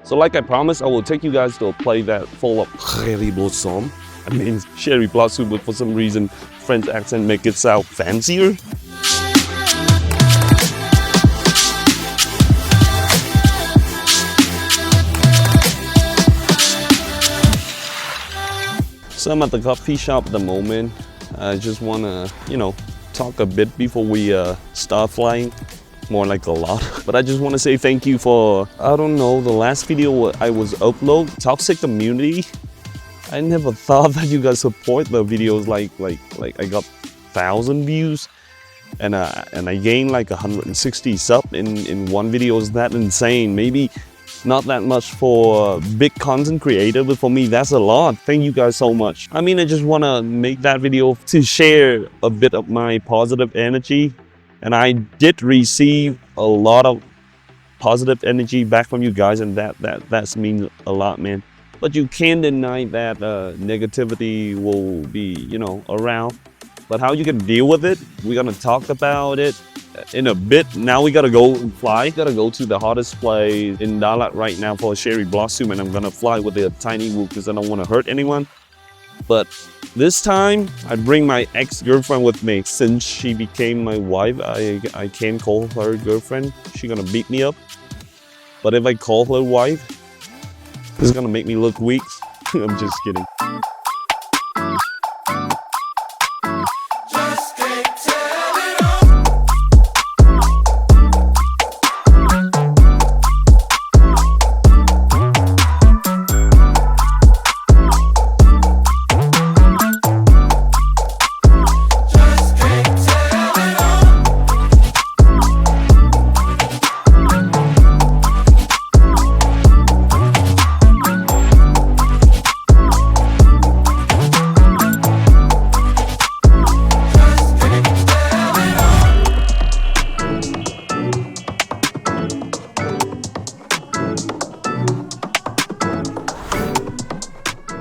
So like I promised, I will take you guys to a play that full of cherry blossom. I mean cherry blossom, but for some reason French accent make it sound fancier. So I'm at the coffee shop at the moment. I just want to, talk a bit before we start flying. More like a lot. But I just want to say thank you for, I don't know, the last video I was upload, toxic community. I never thought that you guys support the videos like I got 1,000 views and I gained like 160 sub in one video. Is that insane? Maybe not that much for big content creator, but for me that's a lot. Thank you guys so much. I mean, I just want to make that video to share a bit of my positive energy, and I did receive a lot of positive energy back from you guys, and that means a lot, man. But you can't deny that negativity will be, around. But how you can deal with it, we're gonna talk about it in a bit. Now we gotta go and fly. Gotta go to the hottest place in Dalat right now for a cherry blossom, and I'm gonna fly with a tiny whoop because I don't want to hurt anyone. But this time I bring my ex-girlfriend with me. Since she became my wife, I can't call her girlfriend. She's gonna beat me up. But if I call her wife, this is gonna make me look weak. I'm just kidding.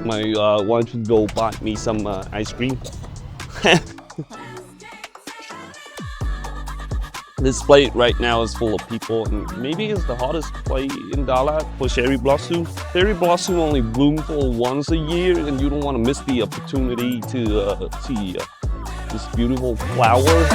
My wife should go buy me some ice cream. This plate right now is full of people, and maybe it's the hottest plate in Dalat for cherry blossom. Cherry blossom only bloom for once a year, and you don't want to miss the opportunity to see this beautiful flower.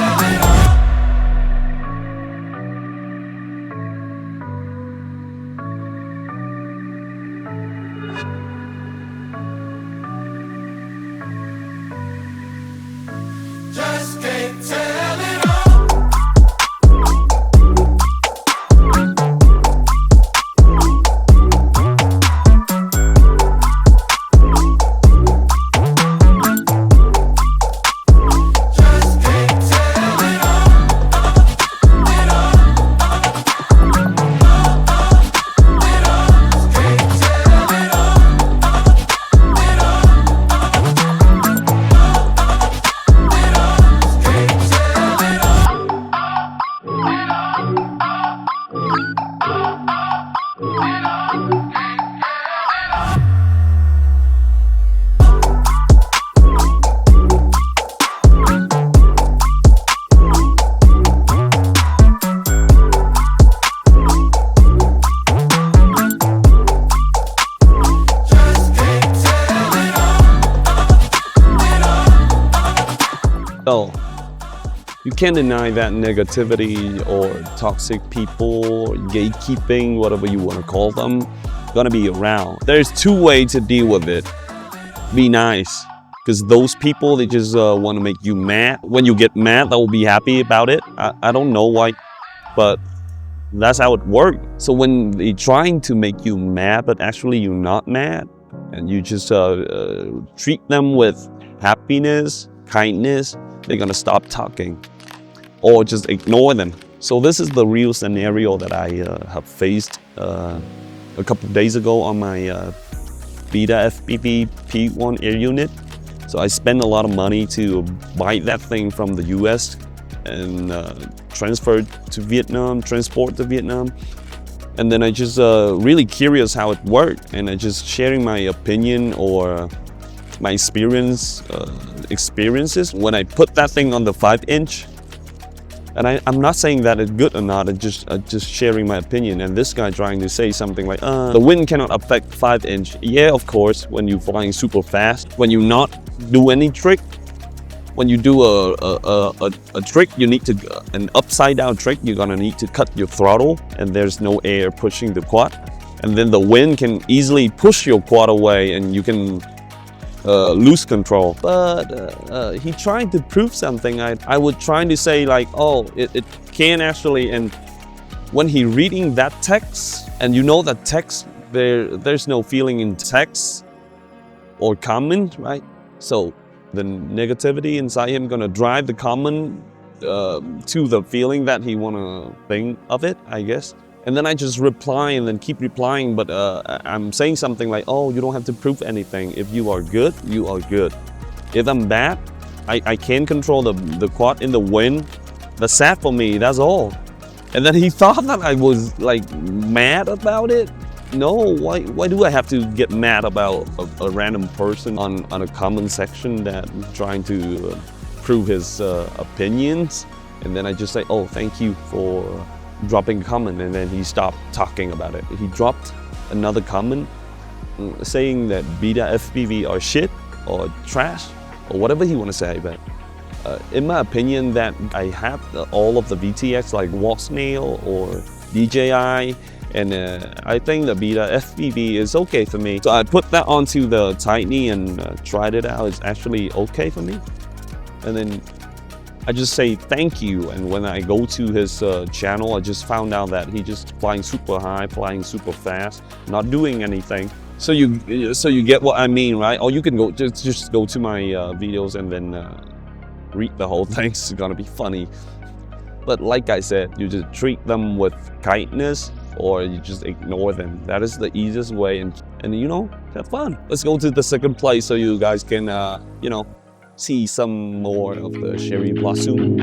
So, you can't deny that negativity or toxic people, gatekeeping, whatever you want to call them, gonna be around. There's two ways to deal with it. Be nice, because those people, they just want to make you mad. When you get mad, they'll be happy about it. I don't know why, but that's how it works. So when they're trying to make you mad, but actually you're not mad, and you just treat them with happiness, kindness, they're gonna stop talking or just ignore them. So this is the real scenario that I have faced a couple of days ago on my Betafpv P1 air unit. So I spent a lot of money to buy that thing from the US and transfer to Vietnam, transport to Vietnam. And then I just really curious how it worked, and I just sharing my opinion or my experiences. When I put that thing on the 5-inch, And I'm not saying that it's good or not, it's just sharing my opinion. And this guy trying to say something like, the wind cannot affect 5-inch. Yeah, of course, when you're flying super fast, when you not do any trick, when you do a trick, you need to, an upside down trick, you're gonna need to cut your throttle and there's no air pushing the quad. And then the wind can easily push your quad away and you can lose control. But he tried to prove something. I was trying to say like, oh, it can actually, and when he reading that text, and you know that text, there's no feeling in text or comment, right? So the negativity inside him gonna drive the comment to the feeling that he wanna think of it, I guess. And then I just reply and then keep replying, but I'm saying something like, oh, you don't have to prove anything. If you are good, you are good. If I'm bad, I can control the quad in the wind. That's sad for me, that's all. And then he thought that I was like mad about it. No, why do I have to get mad about a random person on a comment section that trying to prove his opinions? And then I just say, oh, thank you for dropping a comment, and then he stopped talking about it. He dropped another comment saying that Betafpv are shit or trash or whatever he want to say. But in my opinion, that I have all of the VTX like Wasnail or DJI, and I think the Betafpv is okay for me. So I put that onto the Tiny and tried it out. It's actually okay for me. And then I just say thank you. And when I go to his channel, I just found out that he just flying super high, flying super fast, not doing anything. So you get what I mean, right? Or you can go just go to my videos and then read the whole thing. It's gonna be funny. But like I said, you just treat them with kindness, or you just ignore them. That is the easiest way, and you know, have fun. Let's go to the second place so you guys can you know, see some more of the cherry blossom.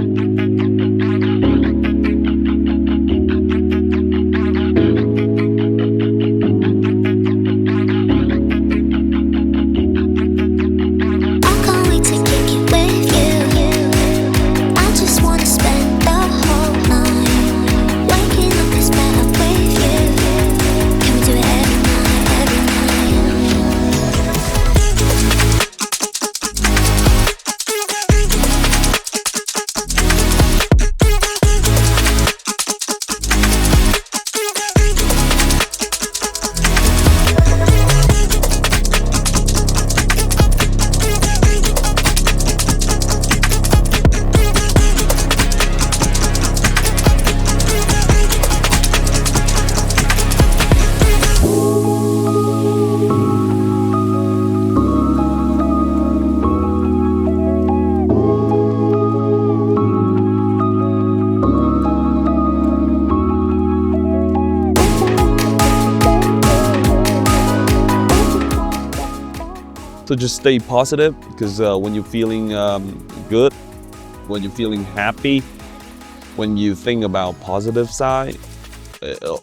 So just stay positive, because when you're feeling good, when you're feeling happy, when you think about positive side,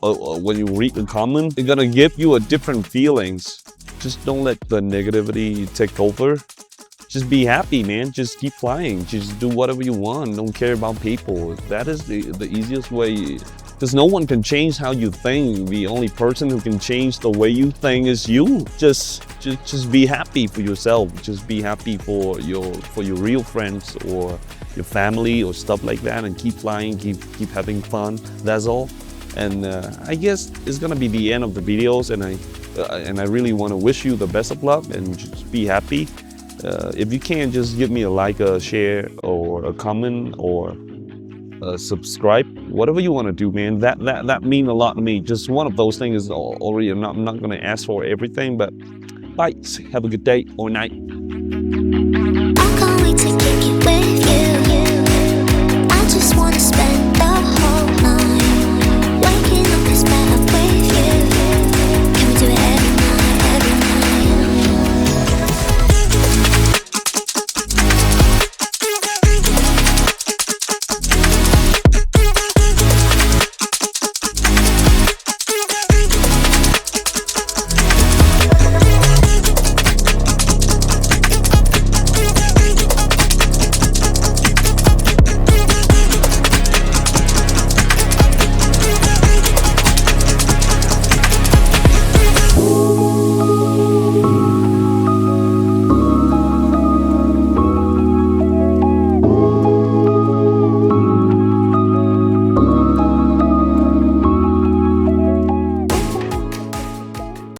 when you read the comment, it's gonna give you a different feelings. Just don't let the negativity take over. Just be happy, man. Just keep flying. Just do whatever you want. Don't care about people. That is the easiest way. Because no one can change how you think. The only person who can change the way you think is you. Just be happy for yourself. Just be happy for your real friends or your family or stuff like that, and keep flying, keep having fun. That's all. And I guess it's gonna be the end of the videos, and I really want to wish you the best of luck and just be happy. If you can, just give me a like, a share, or a comment, or subscribe, whatever you want to do, man. That means a lot to me. Just one of those things is already. I'm not gonna ask for everything, but bye. Have a good day or night. I can't wait to kick it with you.